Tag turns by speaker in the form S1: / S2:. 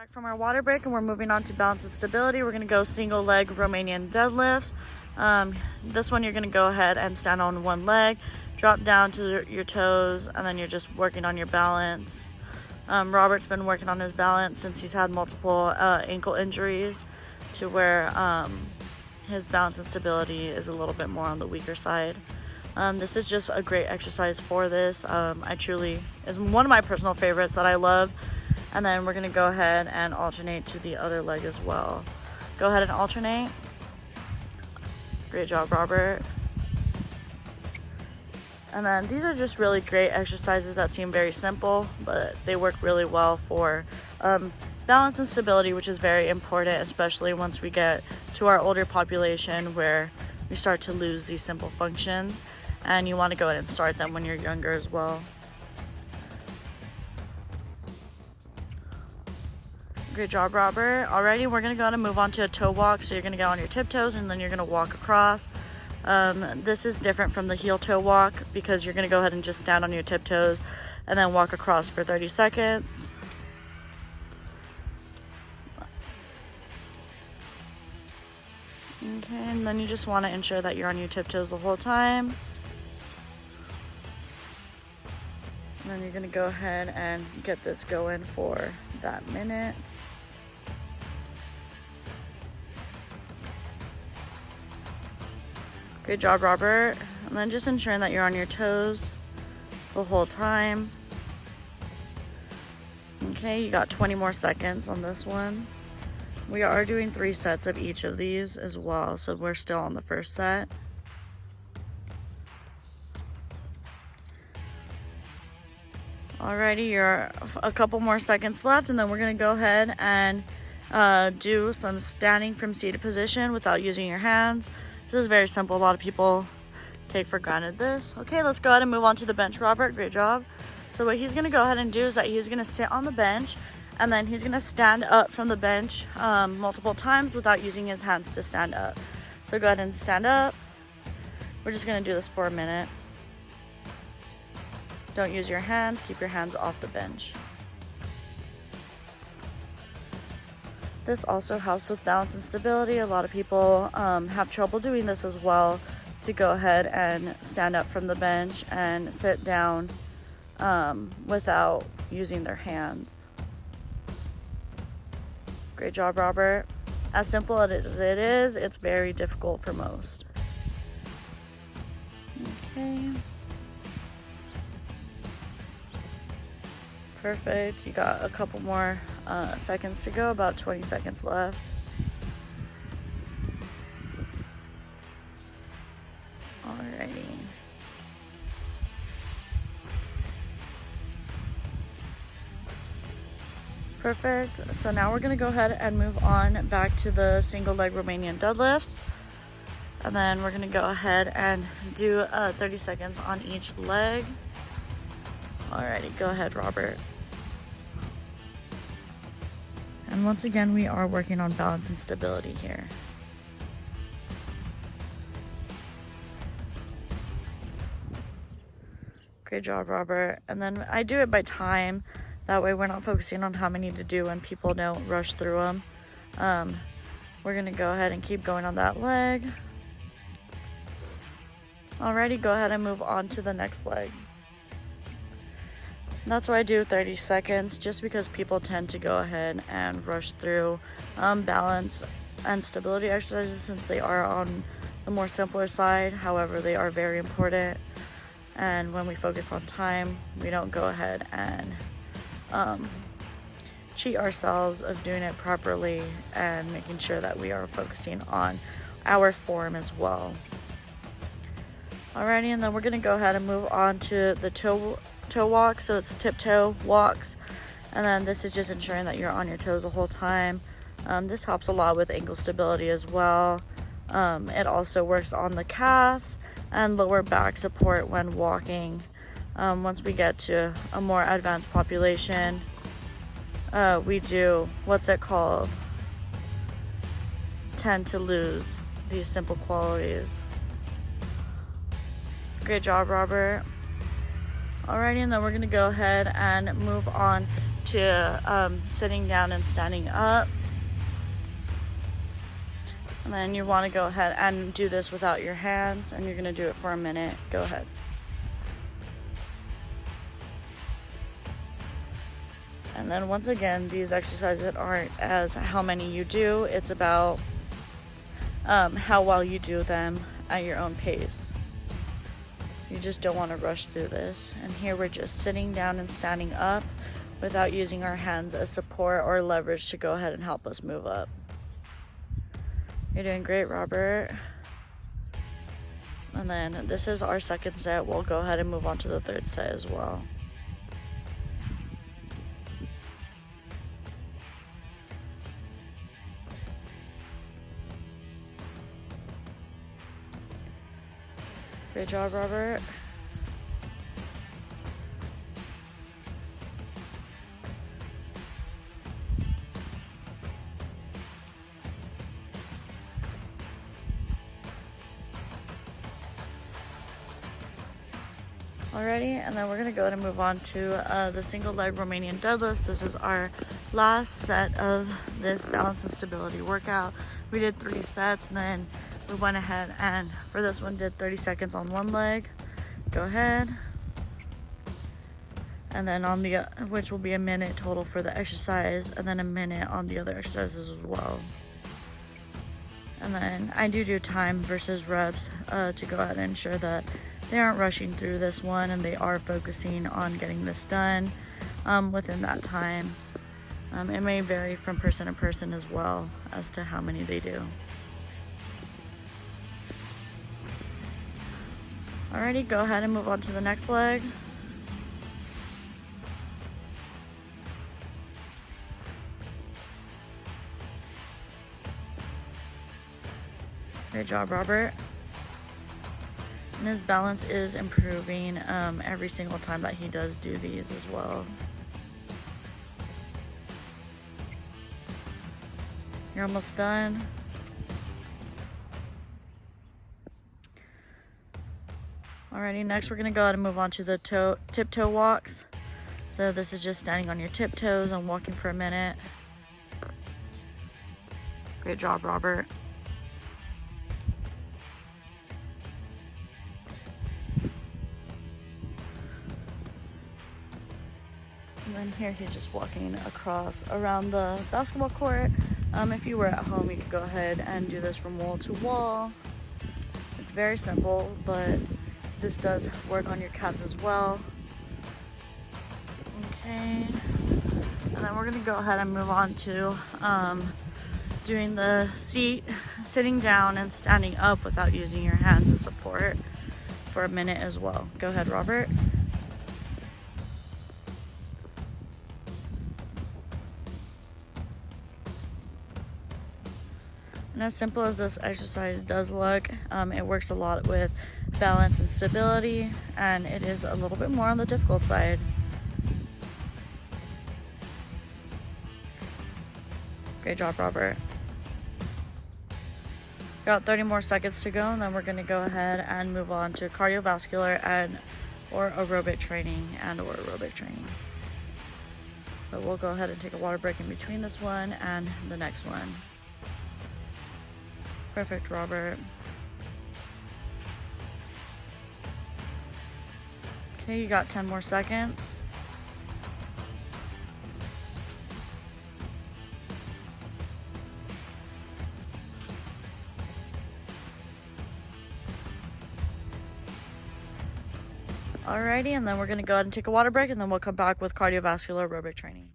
S1: Back from our water break, and we're moving on to balance and stability. We're going to go single leg Romanian deadlifts. This one you're going to go ahead and stand on one leg, drop down to your toes, and then you're just working on your balance. Robert's been working on his balance since he's had multiple ankle injuries to where his balance and stability is a little bit more on the weaker side. This is just a great exercise for this. I truly is one of my personal favorites that I love. And then we're gonna go ahead and alternate to the other leg as well. Go ahead and alternate. Great job, Robert. And then these are just really great exercises that seem very simple, but they work really well for balance and stability, which is very important, especially once we get to our older population where we start to lose these simple functions, and you wanna go ahead and start them when you're younger as well. Good job, Robert. Alrighty, we're gonna go ahead and move on to a toe walk. So you're gonna get on your tiptoes and then you're gonna walk across. This is different from the heel toe walk because you're gonna go ahead and just stand on your tiptoes and then walk across for 30 seconds. Okay, and then you just wanna ensure that you're on your tiptoes the whole time. And then you're gonna go ahead and get this going for that minute. Good job, Robert. And then just ensuring that you're on your toes the whole time. Okay, you got 20 more seconds on this one. We are doing 3 sets of each of these as well, so we're still on the first set. Alrighty, you're a couple more seconds left, and then we're gonna go ahead and do some standing from seated position without using your hands. This is very simple. A lot of people take for granted this. Okay, let's go ahead and move on to the bench, Robert. Great job. So what he's gonna go ahead and do is that he's gonna sit on the bench, and then he's gonna stand up from the bench multiple times without using his hands to stand up. So go ahead and stand up. We're just gonna do this for a minute. Don't use your hands, keep your hands off the bench. This also helps with balance and stability. A lot of people have trouble doing this as well, to go ahead and stand up from the bench and sit down without using their hands. Great job, Robert. As simple as it is, it's very difficult for most. Okay. Perfect. You got a couple more seconds to go, about 20 seconds left. Alrighty. Perfect. So now we're gonna go ahead and move on back to the single leg Romanian deadlifts. And then we're gonna go ahead and do 30 seconds on each leg. Alrighty, go ahead, Robert. And once again, we are working on balance and stability here. Great job, Robert. And then I do it by time. That way we're not focusing on how many to do and people don't rush through them. We're gonna go ahead and keep going on that leg. Alrighty, go ahead and move on to the next leg. That's why I do 30 seconds, just because people tend to go ahead and rush through balance and stability exercises since they are on the more simpler side. However, they are very important. And when we focus on time, we don't go ahead and cheat ourselves of doing it properly and making sure that we are focusing on our form as well. Alrighty, and then we're gonna go ahead and move on to the toe walk. So it's tiptoe walks, and then this is just ensuring that you're on your toes the whole time. This helps a lot with ankle stability as well. It also works on the calves and lower back support when walking. Once we get to a more advanced population, we do, what's it called, tend to lose these simple qualities. Great job, Robert. Alrighty, and then we're gonna go ahead and move on to sitting down and standing up. And then you want to go ahead and do this without your hands, and you're going to do it for a minute. Go ahead. And then once again, these exercises aren't as how many you do, it's about how well you do them at your own pace. You just don't want to rush through this. And here we're just sitting down and standing up without using our hands as support or leverage to go ahead and help us move up. You're doing great, Robert. And then this is our second set. We'll go ahead and move on to the third set as well. Great job, Robert. Alrighty, and then we're gonna go ahead and move on to the single leg Romanian deadlifts. This is our last set of this balance and stability workout. We did 3 sets, and then we went ahead and for this one did 30 seconds on one leg. Go ahead. And then on the, which will be a minute total for the exercise, and then a minute on the other exercises as well. And then I do time versus reps to go ahead and ensure that they aren't rushing through this one and they are focusing on getting this done within that time. It may vary from person to person as well as to how many they do. Alrighty, go ahead and move on to the next leg. Great job, Robert. And his balance is improving every single time that he does do these as well. You're almost done. Alrighty, next we're gonna go ahead and move on to the tiptoe walks. So this is just standing on your tiptoes and walking for a minute. Great job, Robert. And then here he's just walking across around the basketball court. If you were at home, you could go ahead and do this from wall to wall. It's very simple, but this does work on your calves as well. Okay, and then we're gonna go ahead and move on to doing the sitting down and standing up without using your hands as support for a minute as well. Go ahead, Robert. And as simple as this exercise does look, it works a lot with balance and stability, and it is a little bit more on the difficult side. Great job, Robert. Got 30 more seconds to go, and then we're gonna go ahead and move on to cardiovascular or aerobic training. But we'll go ahead and take a water break in between this one and the next one. Perfect, Robert. Okay, you got 10 more seconds. Alrighty, and then we're gonna go ahead and take a water break, and then we'll come back with cardiovascular aerobic training.